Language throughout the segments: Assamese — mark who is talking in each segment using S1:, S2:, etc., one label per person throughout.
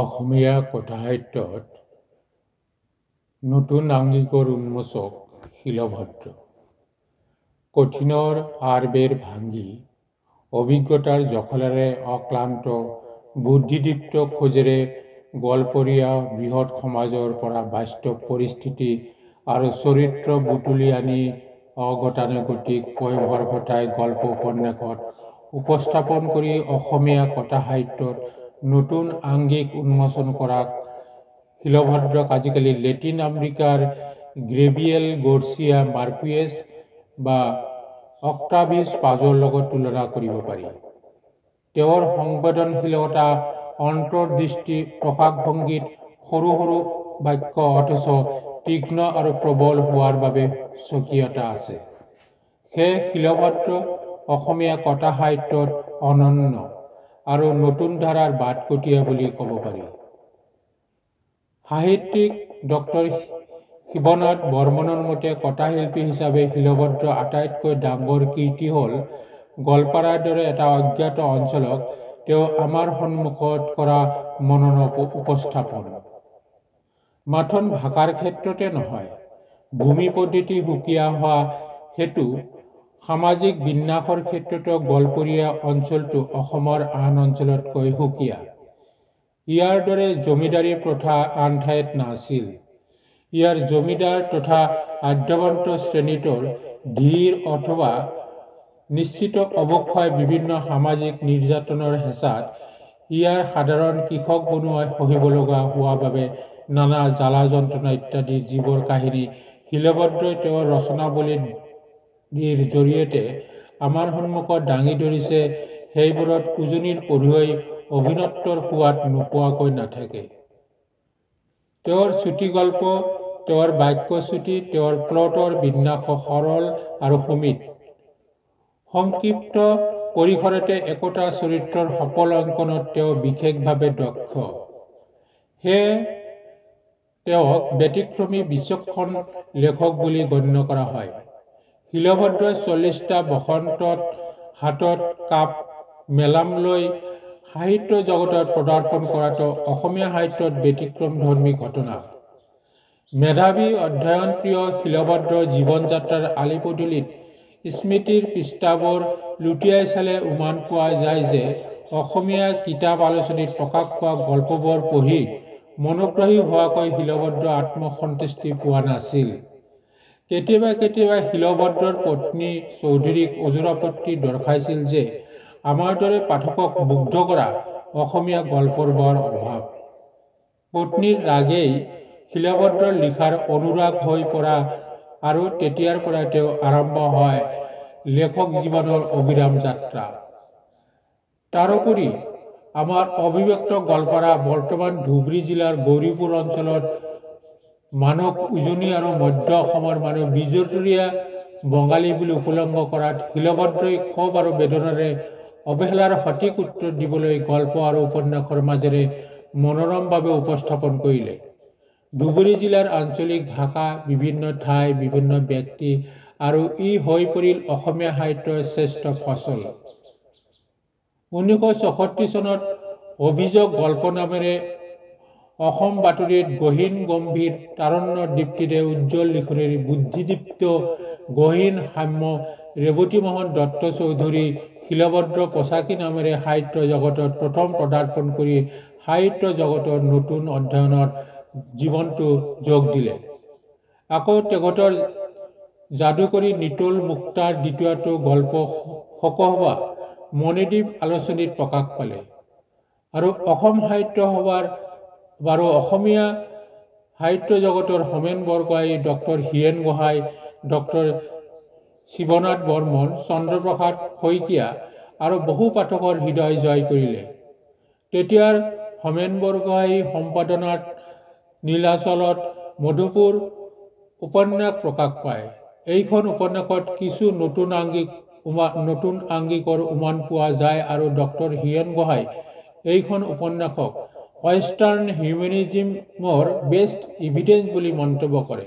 S1: অসমীয়া কথা সাহিত্যত নতুন আঙ্গিকৰ উন্মোচক শিলভদ্ৰ। কঠিনৰ আৰবেৰ ভাঙি অভিজ্ঞতাৰ জখলাৰে অক্লান্ত বুদ্ধিদীপ্ত খোজেৰে গলপৰীয়া বৃহৎ সমাজৰ পৰা বাস্তৱ পৰিস্থিতি আৰু চৰিত্ৰ বুটলি আনি অগতানুগতিক পয়োভৰ ঘটাই গল্প উপন্যাসত উপস্থাপন কৰি অসমীয়া কথা সাহিত্যত নতুন আঙ্গিক উন্মোচন কৰাক শিলভদ্ৰক আজিকালি লেটিন আমেৰিকাৰ গ্ৰেবিয়েল গাৰ্চিয়া মাৰ্কুয়েজ বা অক্টাভিয়াছ পাজৰ লগত তুলনা কৰিব পাৰি। তেওঁৰ সংবেদনশীলতা, অন্তৰ্দৃষ্টি, প্ৰকাশভংগীত সৰু সৰু বাক্য অথচ তীক্ষ্ণ আৰু প্ৰবল হোৱাৰ বাবে স্বকীয়তা আছে। সেয়ে শিলভদ্ৰ অসমীয়া কথা সাহিত্যত অনন্য আৰু নতুন ধাৰাৰ বাটকটীয়া বুলি ক'ব পাৰি। সাহিত্যিক ডক্টৰ শিৱনাথ বৰ্মনৰ মতে কথাশিল্পী হিচাপে শিলভদ্ৰৰ আটাইতকৈ ডাঙৰ কীৰ্তি হ'ল গোৱালপাৰাৰ দৰে এটা অজ্ঞাত অঞ্চলক তেওঁ আমাৰ সন্মুখত কৰা মনন উপস্থাপন। মাথোন ভাষাৰ ক্ষেত্ৰতে নহয়, ভূমি পদ্ধতি সুকীয়া হোৱা হেতু সামাজিক বিন্যাসৰ ক্ষেত্ৰতো গোৱালপৰীয়া অঞ্চলটো অসমৰ আন অঞ্চলতকৈ সুকীয়া। ইয়াৰ দৰে জমিদাৰী প্ৰথা আন ঠাইত নাছিল। ইয়াৰ জমিদাৰ তথা আদ্যৱন্ত শ্ৰেণীটোৰ ধীৰ অথবা নিশ্চিত অৱক্ষয় বিভিন্ন সামাজিক নিৰ্যাতনৰ হেঁচাত ইয়াৰ সাধাৰণ কৃষক বনুৱাই সহিব লগা হোৱা বাবে নানা জ্বালা যন্ত্ৰণা ইত্যাদি যিবোৰ কাহিনী শিলভদ্ৰই তেওঁৰ ৰচনাৱলীৰ জৰিয়তে আমাৰ সন্মুখত দাঙি ধৰিছে, সেইবোৰত উজনিৰ পঢ়ুৱৈ অভিনত্বৰ সোৱাদ নোপোৱাকৈ নাথাকে। তেওঁৰ চুটিগল্প, তেওঁৰ বাক্যচ্যুতি, তেওঁৰ প্লটৰ বিন্যাস সৰল আৰু সুমিত। সংক্ষিপ্ত পৰিসৰতে একোটা চৰিত্ৰৰ সফল অংকনত তেওঁ বিশেষভাৱে দক্ষ। সেয়ে তেওঁক ব্যতিক্ৰমী বিচক্ষণ লেখক বুলি গণ্য কৰা হয়। শিলভদ্ৰই 40টা বসন্তত হাতত কাপ মেলাম লৈ সাহিত্য জগতত পদাৰ্পণ কৰাটো অসমীয়া সাহিত্যত ব্যতিক্ৰমধৰ্মী ঘটনা। মেধাৱী অধ্যয়নপ্ৰিয় শিলভদ্ৰৰ জীৱন যাত্ৰাৰ আলিপদূলিত স্মৃতিৰ পৃষ্ঠাবোৰ লুটিয়াই চালে উমান পোৱা যায় যে অসমীয়া কিতাপ আলোচনীত প্ৰকাশ পোৱা গল্পবোৰ পঢ়ি মনোগ্ৰাহী হোৱাকৈ শিলভদ্ৰ আত্মসন্তুষ্টি পোৱা নাছিল। কেতিয়াবা কেতিয়াবা শিলভদ্ৰৰ পত্নী চৌধুৰীক অজোৰ আপত্তি দৰ্শাইছিল যে আমাৰ দৰে পাঠকক মুগ্ধ কৰা অসমীয়া গল্পৰ বৰ অভাৱ। পত্নীৰ ৰাগেই শিলভদ্ৰৰ লিখাৰ অনুৰাগ হৈ পৰা আৰু তেতিয়াৰ পৰা তেওঁ আৰম্ভ হয় লেখক জীৱনৰ অবিৰাম যাত্ৰা। তাৰোপৰি আমাৰ অবিভক্ত গোৱালপাৰা বৰ্তমান ধুবুৰী জিলাৰ গৌৰীপুৰ অঞ্চলত মানুহক উজনি আৰু মধ্য অসমৰ মানুহ বিজতৰীয়া বঙালী বুলি উপলংঘ কৰাত শিলভদ্ৰই ক্ষোভ আৰু বেদনাৰে অৱহেলাৰ সঠিক উত্তৰ দিবলৈ গল্প আৰু উপন্যাসৰ মাজেৰে মনোৰমভাৱে উপস্থাপন কৰিলে। ধুবুৰী জিলাৰ আঞ্চলিক ভাষা, বিভিন্ন ঠাই, বিভিন্ন ব্যক্তি আৰু ই হৈ পৰিল অসমীয়া সাহিত্যৰ শ্ৰেষ্ঠ ফচল। 1964 চনত অভিযোগ গল্প নামেৰে অসম বাতৰিত গহীন গম্ভীৰ তাৰুণ্য দীপ্তিৰে উজ্জ্বল লিখনিৰে বুদ্ধিদীপ্ত গহীন সাম্য ৰেৱতীমোহন দত্ত চৌধুৰী শিলভদ্ৰ পছাকি নামেৰে সাহিত্য জগতত প্ৰথম পদাৰ্পণ কৰি সাহিত্য জগতৰ নতুন অধ্যয়নৰ জীৱনটো যোগ দিলে। আকৌ তেখেতৰ যাদুকৰী নিটোল মুক্তাৰ দ্বিতীয়টো গল্প শোকসভা মণিদ্বীপ আলোচনীত প্ৰকাশ পালে। আৰু অসম সাহিত্য সভাৰ বাৰু অসমীয়া সাহিত্য জগতৰ হোমেন বৰগোহাঁই, ডক্টৰ হীৰেন গোহাঁই, ডক্টৰ শিৱনাথ বৰ্মন, চন্দ্ৰপ্ৰসাদ শইকীয়া আৰু বহু পাঠকৰ হৃদয় জয় কৰিলে। তেতিয়াৰ হোমেন বৰগোহাঁই সম্পাদনাত নীলাচলত মধুপুৰ উপন্যাস প্ৰকাশ পায়। এইখন উপন্যাসত কিছু নতুন আঙ্গিকৰ উমান পোৱা যায় আৰু ডক্টৰ হীৰেন গোহাঁই এইখন উপন্যাসক ৱেষ্টাৰ্ণ হিউমেনিজিমৰ বেষ্ট ইভিডেন্স বুলি মন্তব্য কৰে।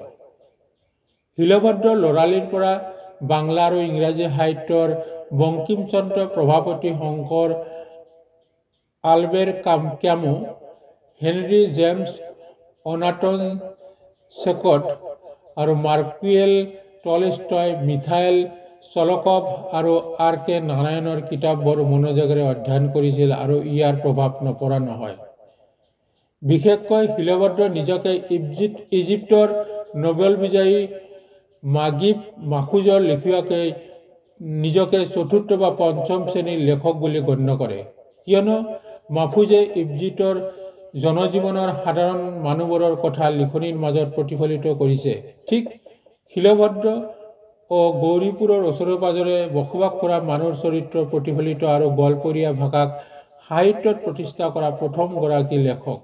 S1: শিলভদ্ৰ ল'ৰালিৰ পৰা বাংলা আৰু ইংৰাজী সাহিত্যৰ Bankimchandra, Prabhavati, Shankar, Albert Camus Henry James Anton Chekhov আৰু মাৰ্কুৱেল টলষ্টয়, মিখাইল চলকভ আৰু R.K. নাৰায়ণৰ কিতাপবোৰ মনোযোগেৰে অধ্যয়ন কৰিছিল আৰু ইয়াৰ প্ৰভাৱ নপৰা নহয়। বিশেষকৈ শিলভদ্ৰ নিজকে ইজিপ্তৰ নোবেল বিজয়ী মাগিব মাহফুজৰ লেখীয়াকৈ নিজকে চতুৰ্থ বা পঞ্চম শ্ৰেণীৰ লেখক বুলি গণ্য কৰে, কিয়নো মাহফুজে ইজিপ্তৰ জনজীৱনৰ সাধাৰণ মানুহবোৰৰ কথা লিখনিৰ মাজত প্ৰতিফলিত কৰিছে। ঠিক শিলভদ্ৰ ও গৌৰীপুৰৰ ওচৰে পাজৰে বসবাস কৰা মানুহৰ চৰিত্ৰ প্ৰতিফলিত আৰু গল্পৰীয়া ভাষাক সাহিত্যত প্ৰতিষ্ঠা কৰা প্ৰথমগৰাকী লেখক।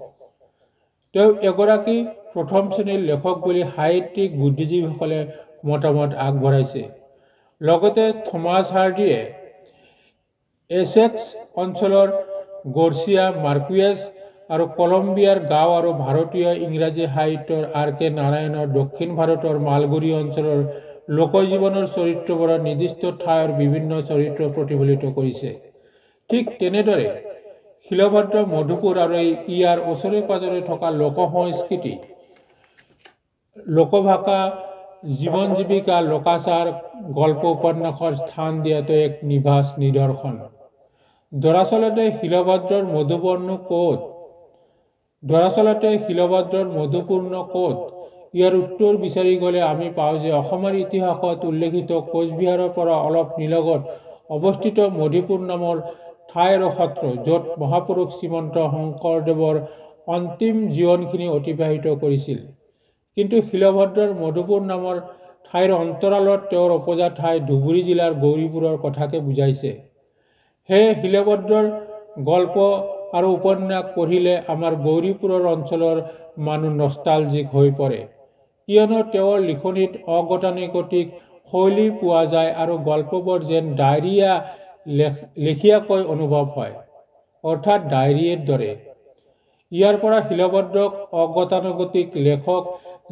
S1: তেওঁ এগৰাকী প্ৰথম শ্ৰেণীৰ লেখক বুলি সাহিত্যিক বুদ্ধিজীৱীসকলে মতামত আগবঢ়াইছে। লগতে থমাছ হাৰ্ডিয়ে এছেক্স অঞ্চলৰ গৰ্চিয়া মাৰ্কুৱেজ আৰু কলম্বিয়াৰ গাঁও আৰু ভাৰতীয় ইংৰাজী সাহিত্যৰ R.K. নাৰায়ণৰ দক্ষিণ ভাৰতৰ মালগুৰি অঞ্চলৰ লোকজীৱনৰ চৰিত্ৰবোৰৰ নিৰ্দিষ্ট ঠাইৰ বিভিন্ন চৰিত্ৰ প্ৰতিফলিত কৰিছে। ঠিক তেনেদৰে শিলভদ্ৰ মধুপুৰ আৰু ইয়াৰ ওচৰে পাজৰে থকা লোকসংস্কৃতি, লোকভাষা, জীৱন জীৱিকা, লোকাচাৰ, গল্প উপন্যাসৰ স্থান দিয়াটো এক নিভাঁজ নিদৰ্শন। দৰাচলতে শিলভদ্ৰৰ মধুপুৰনো ক'ত? ইয়াৰ উত্তৰ বিচাৰি গ'লে আমি পাওঁ যে অসমৰ ইতিহাসত উল্লেখিত কোচবিহাৰৰ পৰা অলপ নিলগত অৱস্থিত মধুপুৰ নামৰ ঠাই আৰু সত্ৰ, য'ত মহাপুৰুষ শ্ৰীমন্ত শংকৰদেৱৰ অন্তিম জীৱনখিনি অতিবাহিত কৰিছিল। কিন্তু শিলভদ্ৰৰ মধুপুৰ নামৰ ঠাইৰ অন্তৰালত তেওঁৰ উপজা ঠাই ধুবুৰী জিলাৰ গৌৰীপুৰৰ কথাকে বুজাইছে। সেয়ে শিলভদ্ৰৰ গল্প আৰু উপন্যাস পঢ়িলে আমাৰ গৌৰীপুৰৰ অঞ্চলৰ মানুহ নষ্টালজিক হৈ পৰে, কিয়নো তেওঁৰ লিখনিত অগতানুগতিক শৈলী পোৱা যায় আৰু গল্পবোৰ যেন ডায়েৰীয়া লেখীয়াকৈ অনুভৱ হয়, অৰ্থাৎ ডায়েৰীৰ দৰে। ইয়াৰ পৰা শিলভদ্ৰক অগতানুগতিক লেখক,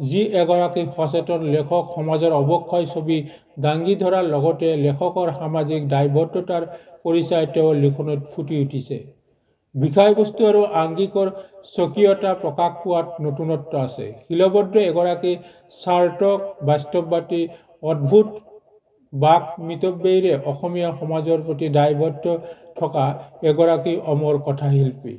S1: যি এগৰাকী সচেতন লেখক, সমাজৰ অৱক্ষয় ছবি দাঙি ধৰাৰ লগতে লেখকৰ সামাজিক দায়বদ্ধতাৰ পৰিচয় তেওঁৰ লিখনিত ফুটি উঠিছে। বিষয়বস্তু আৰু আংগিকৰ স্বকীয়তা প্ৰকাশ পোৱাত নতুনত্ব আছে। শিলভদ্ৰ এগৰাকী সাৰ্থক, বাস্তৱবাদী, অদ্ভুত বাক মিতব্যয়ীৰে অসমীয়া সমাজৰ প্ৰতি দায়বদ্ধ থকা এগৰাকী অমৰ কথাশিল্পী।